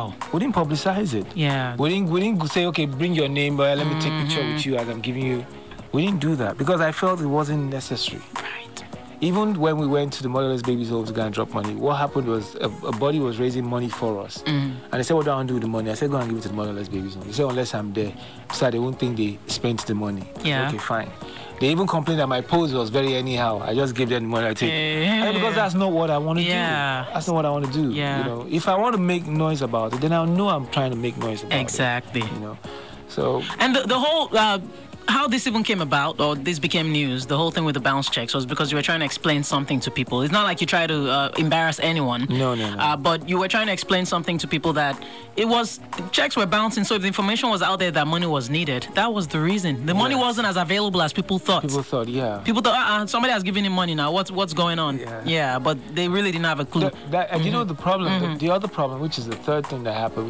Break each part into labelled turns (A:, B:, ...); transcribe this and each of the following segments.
A: Wow.
B: We didn't publicize it.
A: Yeah.
B: We didn't say, okay, bring your name, but let me take a picture with you as I'm giving you. We didn't do that because I felt it wasn't necessary.
A: Right.
B: Even when we went to the motherless babies' home to go and drop money, what happened was a body was raising money for us. And they said, what do I want to do with the money? I said, go and give it to the motherless babies' home. They said, unless I'm there, so they won't think they spent the money.
A: Yeah.
B: Okay, fine. They even complained that my pose was very anyhow. I just gave them the money I take. Because that's not what I want to do. That's not what I want to do.
A: Yeah.
B: You know, if I want to make noise about it, then I'll know I'm trying to make noise about
A: exactly.
B: it. You know, so.
A: And the whole. How this even came about, or this became news, the whole thing with the bounce checks was because you were trying to explain something to people. It's not like you try to embarrass anyone.
B: No.
A: But you were trying to explain something to people that checks were bouncing. So if the information was out there that money was needed, that was the reason. The money wasn't as available as people thought. People thought, somebody has given him money now. What's going on? Yeah, but they really didn't have a clue.
B: And you know the problem, the other problem, which is the third thing that happened,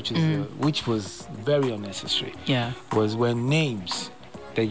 B: which was very unnecessary. Was when names that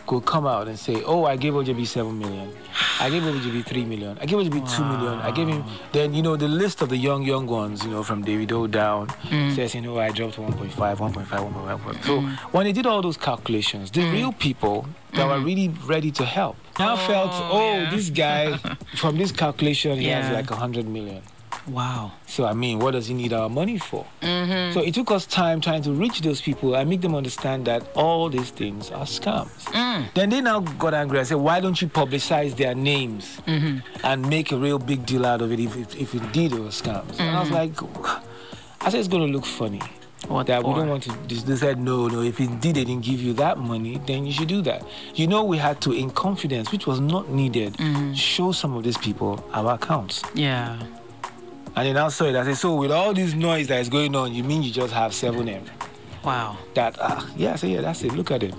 B: could come out and say, oh, I gave OJB 7 million, I gave OJB 3 million, I gave OJB 2 million, I gave him, then, the list of the young ones, from Davido down, says, I dropped 1.5, 1.5. So when they did all those calculations, the real people that were really ready to help now felt, this guy, from this calculation, he has like 100 million.
A: Wow.
B: So, what does he need our money for? So it took us time trying to reach those people and make them understand that all these things are scams. Then they now got angry and said, why don't you publicize their names and make a real big deal out of it if indeed it was scams? And I was like, I said, it's going to look funny. We don't want to. They said, no, if indeed they didn't give you that money, then you should do that. We had to, in confidence, which was not needed, show some of these people our accounts.
A: Yeah.
B: And then I saw it. I said, so with all this noise that is going on, you mean you just have 7M?
A: Wow.
B: I said, yeah, that's it. Look at it.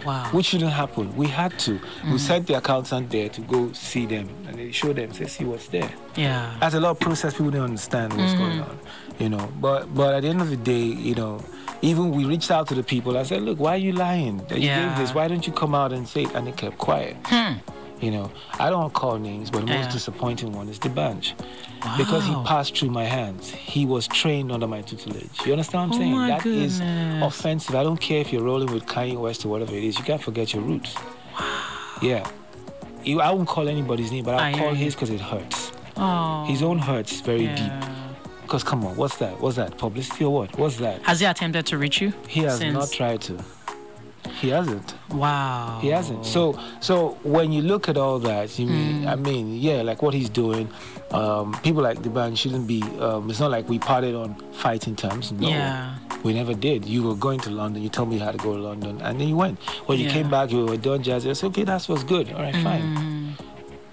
A: Wow.
B: Which shouldn't happen. We had to. We sent the accountant there to go see them. And they showed them, say, see what's there.
A: Yeah.
B: That's a lot of process. People don't understand what's going on. But at the end of the day, even we reached out to the people. I said, look, why are you lying? That you gave this. Why don't you come out and say it? And they kept quiet. I don't want to call names, but the most disappointing one is the bunch. Wow. Because he passed through my hands. He was trained under my tutelage. You understand what I'm saying? That is offensive. I don't care if you're rolling with Kanye West or whatever it is. You can't forget your roots. Wow. Yeah. I won't call anybody's name, but I'll call his because it hurts.
A: Oh.
B: His own hurts very deep. Because come on, what's that? What's that? Publicity or what? What's that?
A: Has he attempted to reach you?
B: He has not tried to. He hasn't.
A: Wow.
B: He hasn't. So when you look at all that, like what he's doing, people like the band shouldn't be. It's not like we parted on fighting terms. No, we never did. You were going to London. You told me how to go to London, and then you went. When you came back, you were done jazz. I said, okay, that was good. All right, fine.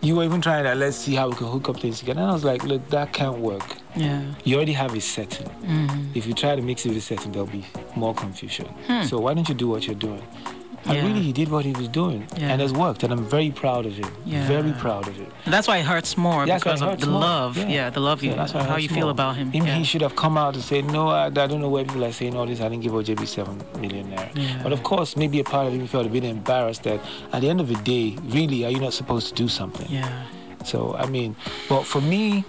B: You were even trying that. Let's see how we can hook up things together. And I was like, look, that can't work.
A: Yeah.
B: You already have a setting. If you try to mix it with a setting, there'll be more confusion. So why don't you do what you're doing? And really, he did what he was doing, and it's worked. And I'm very proud of him. Very proud of it.
A: And that's why it hurts more because of the love. Yeah, the love how you feel about him.
B: He should have come out and said, no, I don't know why people are saying all this. I didn't give OJB 7 million naira. But of course, maybe a part of him felt a bit embarrassed that at the end of the day, really, are you not supposed to do something?
A: Yeah.
B: So, but for me,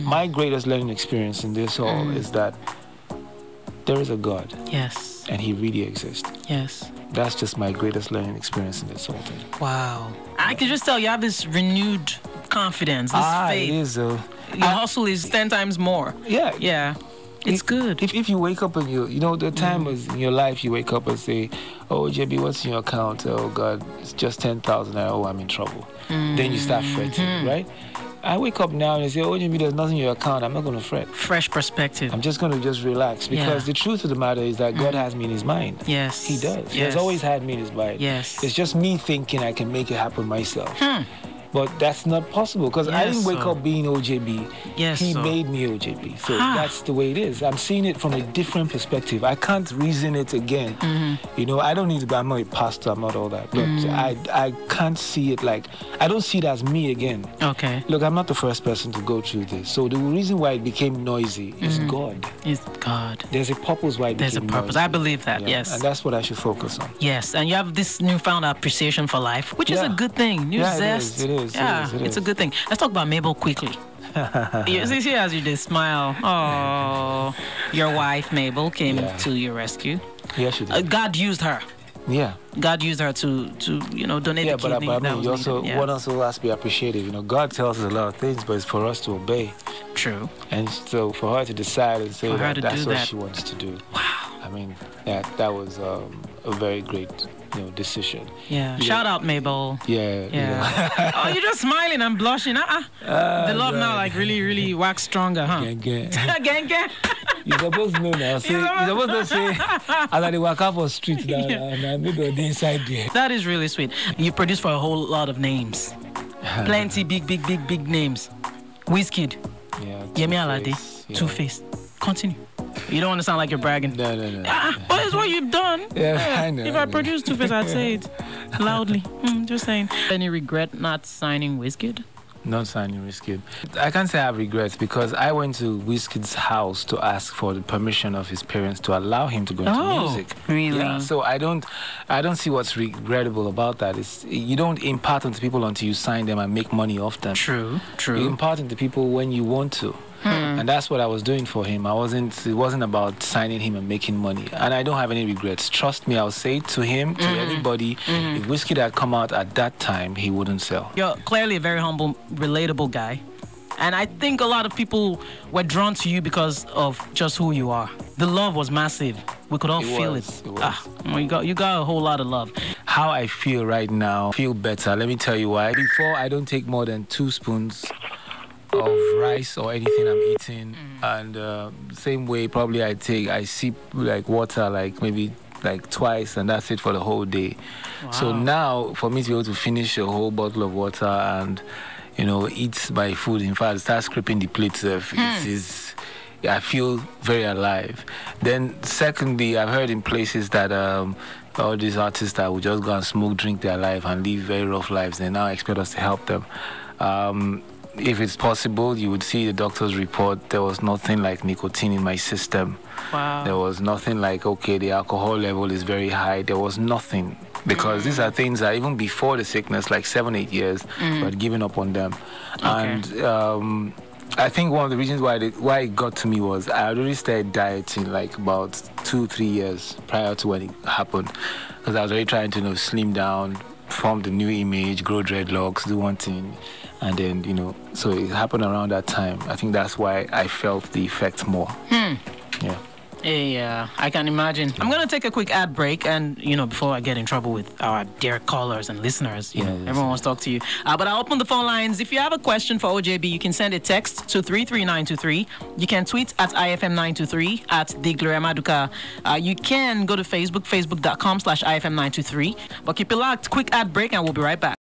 B: my greatest learning experience in this all is that there is a God.
A: Yes.
B: And he really exists.
A: Yes.
B: That's just my greatest learning experience in this whole thing.
A: Wow. I can just tell you have this renewed confidence, this faith.
B: It is. Your
A: hustle is 10 times more.
B: Yeah.
A: Yeah. It's good.
B: If you wake up and the time is in your life you wake up and say, oh, JB, what's in your account? Oh, God, it's just 10,000. Oh, I'm in trouble. Then you start fretting, right? I wake up now and I say, oh, JB, there's nothing in your account. I'm not going to fret.
A: Fresh perspective.
B: I'm just going to just relax because the truth of the matter is that God has me in his mind.
A: Yes.
B: He does. Yes. He has always had me in his mind.
A: Yes.
B: It's just me thinking I can make it happen myself. But that's not possible because I didn't wake up being OJB. He made me OJB. So that's the way it is. I'm seeing it from a different perspective. I can't reason it again. I don't need to be, I'm not a pastor, I'm not all that. But I can't see it like, I don't see it as me again.
A: Okay.
B: Look, I'm not the first person to go through this. So the reason why it became noisy is God.
A: It's God.
B: There's a purpose why it became noisy. There's a purpose.
A: I believe that, yes.
B: And that's what I should focus on.
A: Yes, and you have this newfound appreciation for life, which is a good thing. New zest.
B: It is.
A: It's a good thing. Let's talk about Mabel quickly. You see, as you did smile. Oh, your wife Mabel came to your rescue.
B: Yeah, she did.
A: God used her.
B: Yeah.
A: God used her to donate the kidney.
B: But I mean, one also has to be appreciative. God tells us a lot of things, but it's for us to obey.
A: True.
B: And so for her to decide and say that's what she wants to do.
A: Wow.
B: I mean, that was a very great decision.
A: Yeah. Shout out Mabel.
B: Yeah.
A: Oh, you're just smiling and blushing. The love now really, really wax stronger, huh?
B: Gang.
A: You're
B: supposed to know now. You're supposed to say, as I walk out for the street now, and I know the inside there.
A: That is really sweet. You've produced for a whole lot of names. Plenty big names. Wizkid.
B: Yeah.
A: Yemi Alade. Two-Face. Continue. You don't want to sound like you're bragging.
B: No.
A: But it's what you've done.
B: Yeah, I know.
A: If I produced Two-Face, I'd say it loudly. Just saying. Any regret not signing Wizkid?
B: Not signing Wizkid. I can't say I have regrets because I went to Wizkid's house to ask for the permission of his parents to allow him to go into music.
A: Really?
B: Yeah. So I don't see what's regrettable about that. You don't impart onto people until you sign them and make money off them.
A: True.
B: You impart into people when you want to. And that's what I was doing for him. It wasn't about signing him and making money. And I don't have any regrets. Trust me, I'll say it to him, to anybody. If Wizkid had come out at that time, he wouldn't sell.
A: You're clearly a very humble, relatable guy. And I think a lot of people were drawn to you because of just who you are. The love was massive. We could all feel it. You got a whole lot of love.
B: How I feel right now, I feel better. Let me tell you why. Before, I don't take more than 2 spoons of rice or anything I'm eating, and same way probably I sip like water maybe twice, and that's it for the whole day.
A: Wow.
B: So now for me to be able to finish a whole bottle of water and eat my food, in fact start scraping the plates, I feel very alive. Then secondly, I've heard in places that all these artists that would just go and smoke, drink their life and live very rough lives, they now expect us to help them. If it's possible, you would see the doctor's report. There was nothing like nicotine in my system.
A: Wow.
B: There was nothing like, the alcohol level is very high. There was nothing. Because these are things that even before the sickness, like 7-8 years, we had given up on them.
A: Okay.
B: And I think one of the reasons why it got to me was I had already started dieting like about 2-3 years prior to when it happened. Because I was already trying to slim down, form the new image, grow dreadlocks, do one thing. And then, so it happened around that time. I think that's why I felt the effect more.
A: Yeah, I can imagine. I'm going to take a quick ad break, and, before I get in trouble with our dear callers and listeners, everyone wants to talk to you. But I'll open the phone lines. If you have a question for OJB, you can send a text to 33923. You can tweet at IFM923 at the Gloria Maduka. You can go to Facebook, facebook.com/IFM923. But keep it locked. Quick ad break, and we'll be right back.